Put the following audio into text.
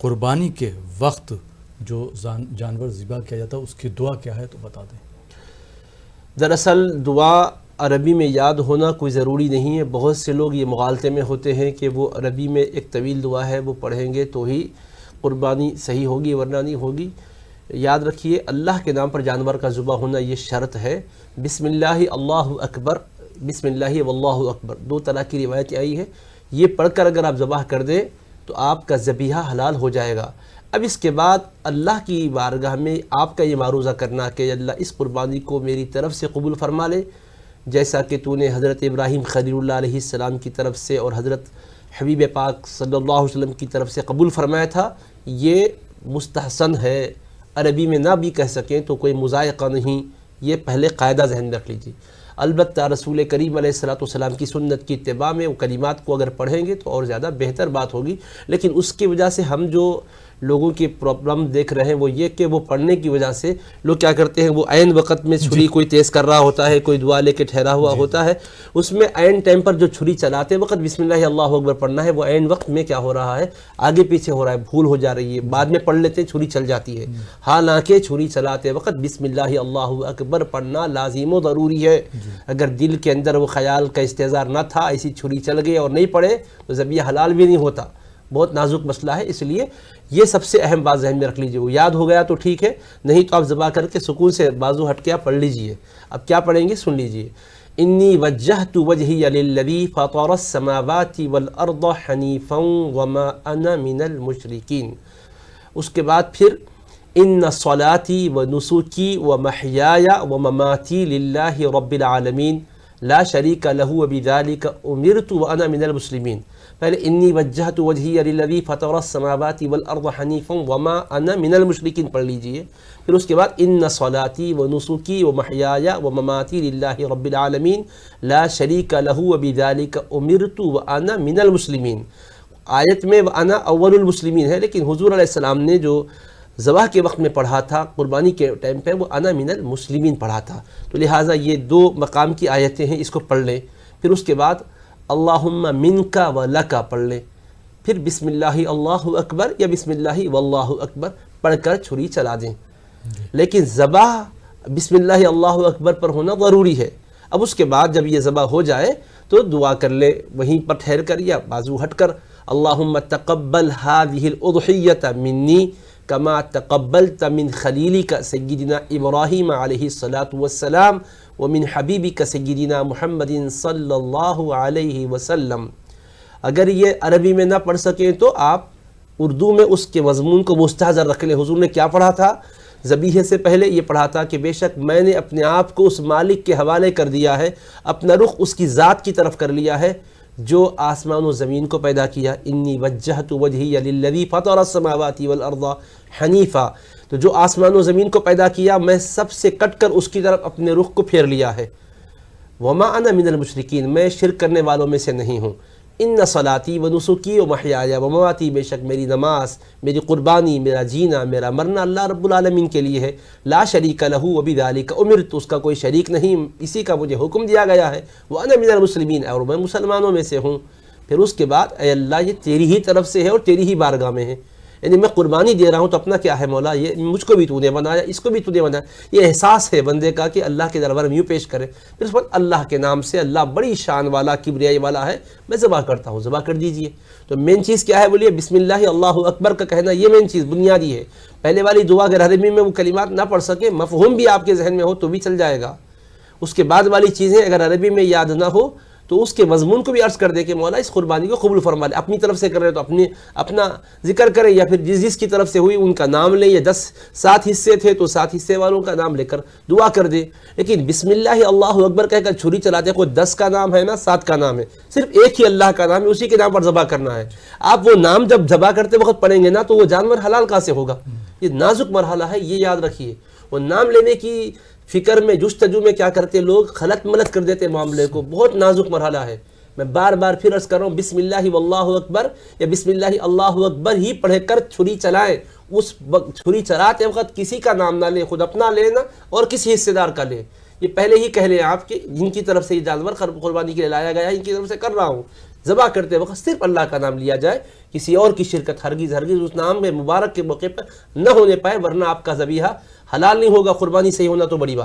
قربانی کے وقت جو جانور ذبح کیا جاتا ہے اس کی دعا کیا ہے تو بتا دیں۔ دراصل دعا عربی میں یاد ہونا کوئی ضروری نہیں ہے۔ بہت سے لوگ یہ مغالطے میں ہوتے ہیں کہ وہ عربی میں ایک طویل دعا ہے وہ پڑھیں گے تو ہی قربانی صحیح ہوگی ورنہ نہیں ہوگی۔ یاد رکھیے اللہ کے نام پر جانور کا ذبح ہونا یہ شرط ہے۔ بسم اللہ اللہ اکبر، بسم اللہ واللہ اکبر، دو طرح کی روایتیں آئی ہے۔ یہ پڑھ کر اگر آپ ذبح کر دیں تو آپ کا ذبیحہ حلال ہو جائے گا۔ اب اس کے بعد اللہ کی بارگاہ میں آپ کا یہ معروضہ کرنا کہ اللہ اس قربانی کو میری طرف سے قبول فرما لے، جیسا کہ تو نے حضرت ابراہیم خلیل اللہ علیہ السلام کی طرف سے اور حضرت حبیب پاک صلی اللہ علیہ وسلم کی طرف سے قبول فرمایا تھا، یہ مستحسن ہے۔ عربی میں نہ بھی کہہ سکیں تو کوئی مذائقہ نہیں، یہ پہلے قاعدہ ذہن میں رکھ لیجیے۔ البتہ رسول کریم علیہ السلام کی سنت کی اتباع میں وہ کلمات کو اگر پڑھیں گے تو اور زیادہ بہتر بات ہوگی، لیکن اس کی وجہ سے ہم جو لوگوں کی پرابلم دیکھ رہے ہیں وہ یہ کہ وہ پڑھنے کی وجہ سے لوگ کیا کرتے ہیں، وہ عین وقت میں چھری کوئی تیز کر رہا ہوتا ہے، کوئی دعا لے کے ٹھہرا ہوا ہوتا ہے، اس میں عین ٹائم پر جو چھری چلاتے وقت بسم اللہ اللہ اکبر پڑھنا ہے، وہ عین وقت میں کیا ہو رہا ہے، آگے پیچھے ہو رہا ہے، بھول ہو جا رہی ہے، بعد میں پڑھ لیتے ہیں چھری چل جاتی ہے۔ حالانکہ چھری چلاتے وقت بسم اللہ اللہ اکبر پڑھنا لازم و ضروری ہے۔ اگر دل کے اندر وہ خیال کا استحضار نہ تھا، ایسی چھری چل گئی اور نہیں پڑھے تو ذبیحہ حلال بھی نہیں ہوتا۔ بہت نازک مسئلہ ہے، اس لیے یہ سب سے اہم بات ذہن میں رکھ لیجئے۔ وہ یاد ہو گیا تو ٹھیک ہے، نہیں تو آپ ذبح کر کے سکون سے بازو ہٹ کے آپ پڑھ لیجئے۔ اب کیا پڑھیں گے سن لیجئے۔ انی وجہت وجہی للذی فطر السماوات والارض حنیفا وما انا من المشرکین۔ اس کے بعد پھر ان صلاتی ونسکی ومحیای ومماتی للہ رب العالمین لا شریک لہ وبذلک امرت وانا من المسلمین۔ پہلے انی وجہت وجہی للذی فطر السماوات والارض حنیفا وما انا من المشرکین پڑھ لیجئے۔ پھر اس کے بعد ان صلاتی ونسکی ومحیای ومماتی للہ رب العالمین لا شریک لہ وبذلک امرت وانا من المسلمین۔ آیت میں وانا اول المسلمین ہے، لیکن حضور علیہ السلام نے جو ذبح کے وقت میں پڑھا تھا قربانی کے ٹائم پہ وہ انا من المسلمین پڑھا تھا، تو لہٰذا یہ دو مقام کی آیتیں ہیں، اس کو پڑھ لیں۔ پھر اس کے بعد اللہم منکا و لکا پڑھ لیں، پھر بسم اللہ اللہ اکبر یا بسم اللہ واللہ اکبر پڑھ کر چھری چلا دیں۔ لیکن ذبح بسم اللہ اللہ اکبر پر ہونا ضروری ہے۔ اب اس کے بعد جب یہ ذبح ہو جائے تو دعا کر لیں وہیں پر ٹھہر کر یا بازو ہٹ کر، اللہم تقبل هذه الاضحیۃ منی کما تقبلت من خلیلک سیدنا ابراہیم علیہ الصلاۃ والسلام ومن حبیبک سیدنا محمد صلی اللہ علیہ وسلم۔ اگر یہ عربی میں نہ پڑھ سکیں تو آپ اردو میں اس کے مضمون کو مستحضر رکھ لیں۔ حضور نے کیا پڑھا تھا؟ ذبیحے سے پہلے یہ پڑھا تھا کہ بے شک میں نے اپنے آپ کو اس مالک کے حوالے کر دیا ہے، اپنا رخ اس کی ذات کی طرف کر لیا ہے جو آسمان و زمین کو پیدا کیا۔ انی وجہت وجہی للذی فطر السماوات والارض حنیفا، تو جو آسمان و زمین کو پیدا کیا میں سب سے کٹ کر اس کی طرف اپنے رخ کو پھیر لیا ہے۔ وما انا من المشرکین، میں شرک کرنے والوں میں سے نہیں ہوں۔ ان صلاتی و نسکی و محیای و مماتی، بے شک میری نماز، میری قربانی، میرا جینا، میرا مرنا اللہ رب العالمین کے لیے ہے۔ لا شریک لہ وبذلک امرت، اس کا کوئی شریک نہیں، اسی کا مجھے حکم دیا گیا ہے۔ وانا من المسلمین، اور میں مسلمانوں میں سے ہوں۔ پھر اس کے بعد اے اللہ یہ تیری ہی طرف سے ہے اور تیری ہی بارگاہ میں ہے، یعنی میں قربانی دے رہا ہوں تو اپنا کیا ہے مولا، یہ مجھ کو بھی تو نے بنایا، اس کو بھی تو نے بنایا، یہ احساس ہے بندے کا کہ اللہ کے دربار میں یوں پیش کرے۔ پھر اس پر اللہ کے نام سے، اللہ بڑی شان والا کبریائی والا ہے، میں ذبح کرتا ہوں، ذبح کر دیجئے۔ تو مین چیز کیا ہے بولیے؟ بسم اللہ اللہ اکبر کا کہنا، یہ مین چیز بنیادی ہے۔ پہلے والی دعا اگر عربی میں وہ کلمات نہ پڑھ سکے، مفہوم بھی آپ کے ذہن میں ہو تو بھی چل جائے گا۔ اس کے بعد والی چیزیں اگر عربی میں یاد نہ ہو تو اس کے مضمون کو بھی عرض کر دے کہ مولا اس قربانی کو قبول فرما لے۔ اپنی طرف سے کر رہے تو اپنا ذکر کریں، یا پھر جس کی طرف سے ہوئی ان کا نام لیں، یا 7 حصے تھے تو 7 حصے والوں کا نام لے کر دعا کر دے۔ لیکن بسم اللہ اللہ اکبر کہہ کر چھری چلاتے کوئی 10 کا نام ہے نا 7 کا نام ہے، صرف ایک ہی اللہ کا نام ہے، اسی کے نام پر ذبح کرنا ہے۔ آپ وہ نام جب ذبح کرتے وقت پڑھیں گے نا تو وہ جانور حلال کہاں سے ہوگا؟ یہ نازک مرحلہ ہے، یہ یاد رکھیے۔ وہ نام لینے کی فکر میں جستجو میں کیا کرتے لوگ، خلط ملط کر دیتے معاملے کو، بہت نازک مرحلہ ہے۔ میں بار بار پھر عرض کر رہا ہوں، بسم اللہ واللہ اکبر یا بسم اللہ اللہ اکبر ہی پڑھ کر چھری چلائیں۔ اس چھری چلاتے وقت کسی کا نام نہ لیں، خود اپنا لینا اور کسی حصے دار کا لیں۔ یہ پہلے ہی کہہ لیں آپ کہ جن کی طرف سے یہ جانور قربانی کے لیے لایا گیا ہے ان کی طرف سے کر رہا ہوں، ذبح کرتے وقت صرف اللہ کا نام لیا جائے، کسی اور کی شرکت ہرگز ہرگز اس نام میں مبارک کے موقع پر نہ ہونے پائے، ورنہ آپ کا ذبیحہ حلال نہیں ہوگا، قربانی صحیح ہونا تو بڑی بات